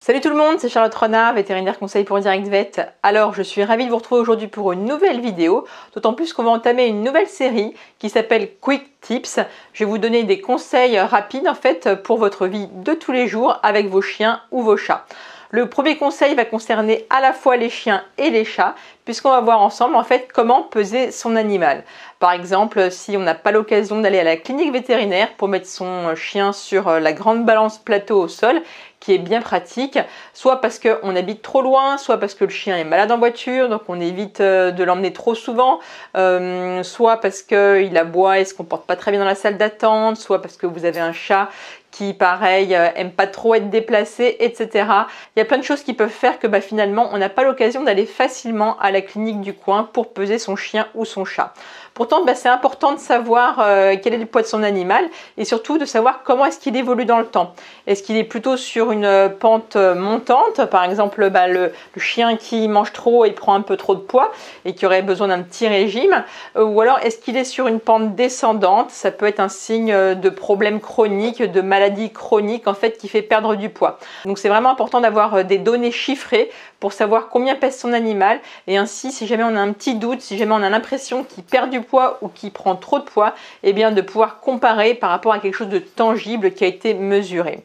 Salut tout le monde, c'est Charlotte Renard, vétérinaire conseil pour Direct Vet. Alors, je suis ravie de vous retrouver aujourd'hui pour une nouvelle vidéo, d'autant plus qu'on va entamer une nouvelle série qui s'appelle Quick Tips. Je vais vous donner des conseils rapides en fait pour votre vie de tous les jours avec vos chiens ou vos chats. Le premier conseil va concerner à la fois les chiens et les chats, puisqu'on va voir ensemble en fait comment peser son animal. Par exemple, si on n'a pas l'occasion d'aller à la clinique vétérinaire pour mettre son chien sur la grande balance plateau au sol, qui est bien pratique, soit parce qu'on habite trop loin, soit parce que le chien est malade en voiture, donc on évite de l'emmener trop souvent, soit parce qu'il aboie et se comporte pas très bien dans la salle d'attente, soit parce que vous avez un chat qui, pareil, aime pas trop être déplacé, etc. Il y a plein de choses qui peuvent faire que finalement, on n'a pas l'occasion d'aller facilement à la clinique du coin pour peser son chien ou son chat. Pourtant, c'est important de savoir quel est le poids de son animal et surtout de savoir comment est-ce qu'il évolue dans le temps. Est-ce qu'il est plutôt sur une pente montante, par exemple le chien qui mange trop et prend un peu trop de poids et qui aurait besoin d'un petit régime, ou alors est-ce qu'il est sur une pente descendante? Ça peut être un signe de problème chronique, de maladie chronique en fait qui fait perdre du poids. Donc c'est vraiment important d'avoir des données chiffrées pour savoir combien pèse son animal et ainsi si jamais on a un petit doute, si jamais on a l'impression qu'il perd du poids ou qu'il prend trop de poids, de pouvoir comparer par rapport à quelque chose de tangible qui a été mesuré.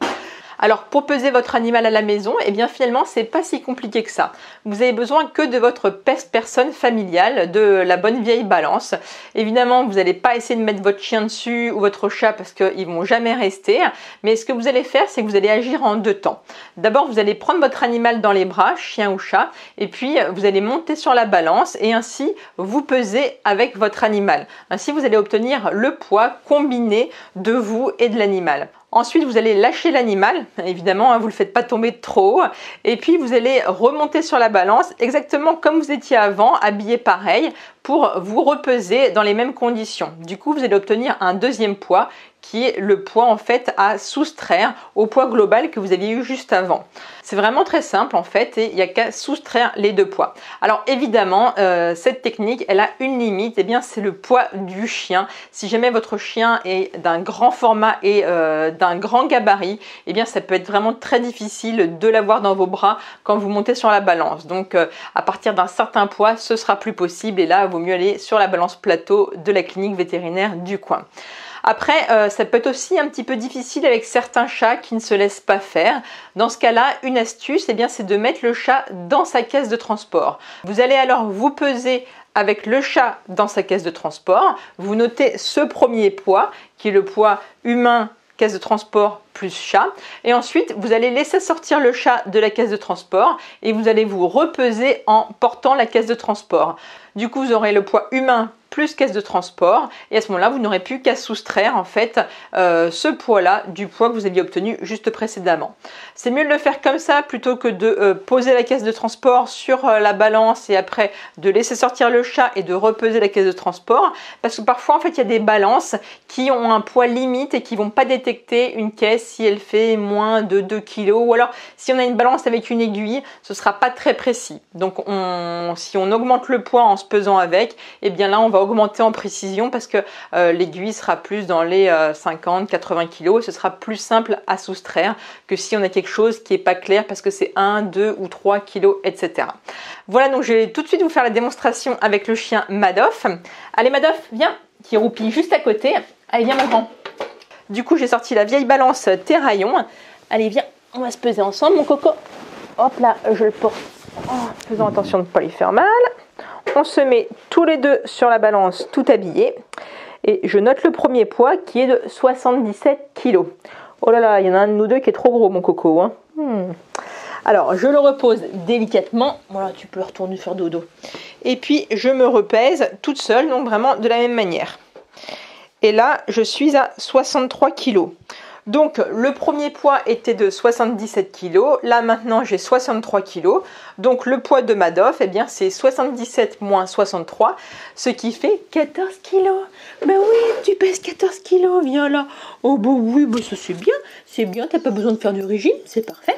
Alors pour peser votre animal à la maison, finalement c'est pas si compliqué que ça. Vous avez besoin que de votre pèse-personne familiale, de la bonne vieille balance. Évidemment, vous n'allez pas essayer de mettre votre chien dessus ou votre chat parce qu'ils vont jamais rester. Mais ce que vous allez faire, c'est que vous allez agir en deux temps. D'abord, vous allez prendre votre animal dans les bras, chien ou chat, et puis vous allez monter sur la balance et ainsi vous peser avec votre animal. Ainsi, vous allez obtenir le poids combiné de vous et de l'animal. Ensuite, vous allez lâcher l'animal, évidemment, vous ne le faites pas tomber trop haut. Et puis, vous allez remonter sur la balance, exactement comme vous étiez avant, habillé pareil, pour vous repeser dans les mêmes conditions. Du coup, vous allez obtenir un deuxième poids qui est le poids en fait à soustraire au poids global que vous aviez eu juste avant. C'est vraiment très simple en fait et il n'y a qu'à soustraire les deux poids. Alors évidemment, cette technique, elle a une limite, c'est le poids du chien. Si jamais votre chien est d'un grand format et d'un grand gabarit, ça peut être vraiment très difficile de l'avoir dans vos bras quand vous montez sur la balance. Donc à partir d'un certain poids, ce sera plus possible et là, il vaut mieux aller sur la balance plateau de la clinique vétérinaire du coin. Après, ça peut être aussi un petit peu difficile avec certains chats qui ne se laissent pas faire. Dans ce cas-là, une astuce, c'est de mettre le chat dans sa caisse de transport. Vous allez alors vous peser avec le chat dans sa caisse de transport. Vous notez ce premier poids, qui est le poids humain, caisse de transport plus chat. Et ensuite, vous allez laisser sortir le chat de la caisse de transport et vous allez vous repeser en portant la caisse de transport. Du coup, vous aurez le poids humain plus caisse de transport et à ce moment-là, vous n'aurez plus qu'à soustraire en fait ce poids-là du poids que vous aviez obtenu juste précédemment. C'est mieux de le faire comme ça plutôt que de poser la caisse de transport sur la balance et après de laisser sortir le chat et de repeser la caisse de transport parce que parfois en fait il y a des balances qui ont un poids limite et qui vont pas détecter une caisse si elle fait moins de 2 kg ou alors si on a une balance avec une aiguille, ce sera pas très précis. Donc si on augmente le poids en se pesant avec, là on va augmenter en précision parce que l'aiguille sera plus dans les 50-80 kg. Ce sera plus simple à soustraire que si on a quelque chose qui n'est pas clair parce que c'est 1, 2 ou 3 kg, etc. Voilà, donc je vais tout de suite vous faire la démonstration avec le chien Madoff. Allez Madoff, viens, qui roupille juste à côté. Allez, viens mon grand. Du coup, j'ai sorti la vieille balance Terraillon. Allez, viens, on va se peser ensemble, mon coco. Hop là, je le porte. Faisons attention de ne pas lui faire mal. On se met tous les deux sur la balance tout habillés. Et je note le premier poids qui est de 77 kg. Oh là là, il y en a un de nous deux qui est trop gros, mon coco. Alors, je le repose délicatement. Voilà, tu peux retourner faire dodo. Et puis, je me repèse toute seule, donc vraiment de la même manière. Et là, je suis à 63 kg. Donc, le premier poids était de 77 kg. Là, maintenant, j'ai 63 kg. Donc, le poids de Madoff, c'est 77 moins 63, ce qui fait 14 kg. Ben oui, tu pèses 14 kg, viens là. Oh, oui, ça c'est bien, t'as pas besoin de faire du régime, c'est parfait.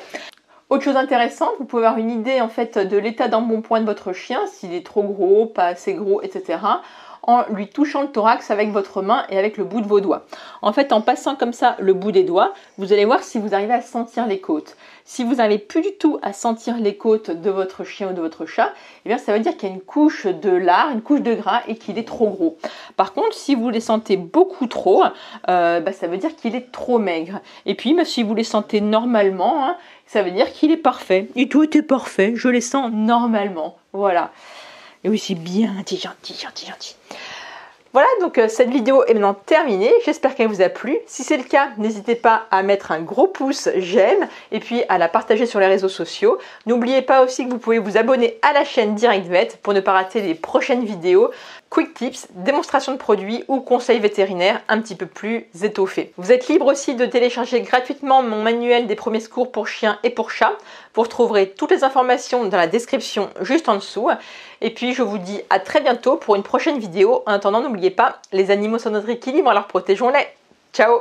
Autre chose intéressante, vous pouvez avoir une idée en fait de l'état d'embonpoint de votre chien, s'il est trop gros, pas assez gros, etc. en lui touchant le thorax avec votre main et avec le bout de vos doigts. En fait, en passant comme ça le bout des doigts, vous allez voir si vous arrivez à sentir les côtes. Si vous n'arrivez plus du tout à sentir les côtes de votre chien ou de votre chat, eh bien ça veut dire qu'il y a une couche de lard, une couche de gras et qu'il est trop gros. Par contre, si vous les sentez beaucoup trop, ça veut dire qu'il est trop maigre. Et puis, si vous les sentez normalement, hein, ça veut dire qu'il est parfait. Et tout était parfait, je les sens normalement. Voilà. Et oui, c'est bien gentil. Voilà, donc cette vidéo est maintenant terminée. J'espère qu'elle vous a plu. Si c'est le cas, n'hésitez pas à mettre un gros pouce j'aime et puis à la partager sur les réseaux sociaux. N'oubliez pas aussi que vous pouvez vous abonner à la chaîne Direct Vet pour ne pas rater les prochaines vidéos, quick tips, démonstrations de produits ou conseils vétérinaires un petit peu plus étoffés. Vous êtes libre aussi de télécharger gratuitement mon manuel des premiers secours pour chiens et pour chats. Vous retrouverez toutes les informations dans la description juste en dessous. Et puis je vous dis à très bientôt pour une prochaine vidéo. En attendant, n'oubliez pas, les animaux sont notre équilibre, alors protégeons-les. Ciao!